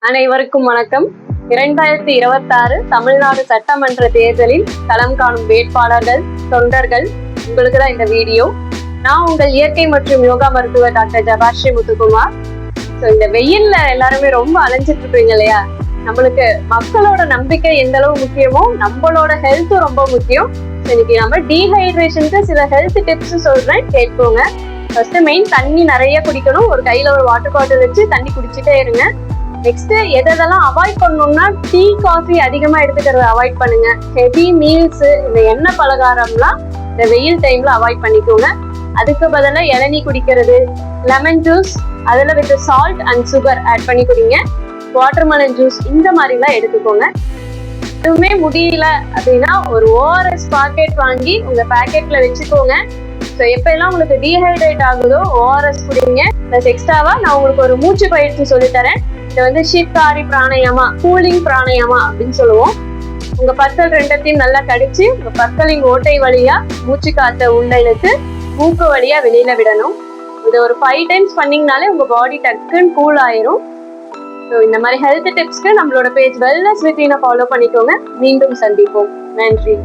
அனைவருக்கும் வணக்கம். 2026 தமிழ்நாடு சட்டமன்ற தேர்தலில் களம் காணும் வேட்பாளர்கள், தொண்டர்கள், உங்களுக்கு தான் இந்த வீடியோ. நான் உங்கள் இயற்கை மற்றும் யோகா மருத்துவர் டாக்டர் ஜபாஸ்ரீ முத்துக்குமார். இந்த வெயில்ல எல்லாருமே ரொம்ப அலைஞ்சிட்டு இருப்பீங்க இல்லையா? நம்மளுக்கு மக்களோட நம்பிக்கை எந்த அளவு முக்கியமோ நம்மளோட ஹெல்த்தும் ரொம்ப முக்கியம். இன்னைக்கு நம்ம டீஹைட்ரேஷனுக்கு சில ஹெல்த் டிப்ஸ் சொல்றேன், கேட்போங்க. ஃபர்ஸ்ட் மெயின் தண்ணி நிறைய குடிக்கணும். ஒரு கையில ஒரு வாட்டர் பாட்டில் வச்சு தண்ணி குடிச்சிட்டே இருங்க. நெக்ஸ்ட் எதெல்லாம் அவாய்ட் பண்ணணும்னா, டீ காஃபி அதிகமா எடுத்துக்கிறத அவாய்ட் பண்ணுங்க. ஹெவி மீல்ஸ், இந்த எண்ணெய் பலகாரம்லாம் இந்த வெயில் டைம்ல அவாய்ட் பண்ணிக்கோங்க. அதுக்கு பதிலாக இளநீ குடிக்கிறது, லெமன் ஜூஸ், அதில் with salt and sugar add பண்ணி குடிங்க. வாட்டர்மெலன் ஜூஸ் இந்த மாதிரிலாம் எடுத்துக்கோங்க. எதுவுமே முடியல அப்படின்னா ஒரு ஓஆர்எஸ் பாக்கெட் வாங்கி உங்க பேக்கெட்ல வச்சுக்கோங்க. ஸோ எப்பெல்லாம் உங்களுக்கு டீஹைட்ரேட் ஆகுதோ ஓஆர்எஸ் குடிங்க. ப்ளஸ் எக்ஸ்ட்ராவா நான் உங்களுக்கு ஒரு மூச்சு பயிற்சி சொல்லித்தரேன். இதை வந்து ஷீத்காரி பிராணயமா, கூலிங் பிராணயமா அப்படின்னு சொல்லுவோம். உங்க பற்கள் ரெண்டத்தையும் நல்லா கடிச்சு உங்க பற்களின் ஓட்டை வழியா மூச்சு காத்த உள்ள இழுத்து மூக்கு வழியா வெளியில விடணும். இதை ஒரு 5 டைம்ஸ் பண்ணீங்கனாலே உங்க பாடி டக்குன்னு கூல் ஆயிரும். ஸோ இந்த மாதிரி ஹெல்த் டிப்ஸ்க்கு நம்மளோட பேஜ் வெல்னஸ் வித் ஃபாலோ பண்ணிக்கோங்க. மீண்டும் சந்திப்போம். நன்றி.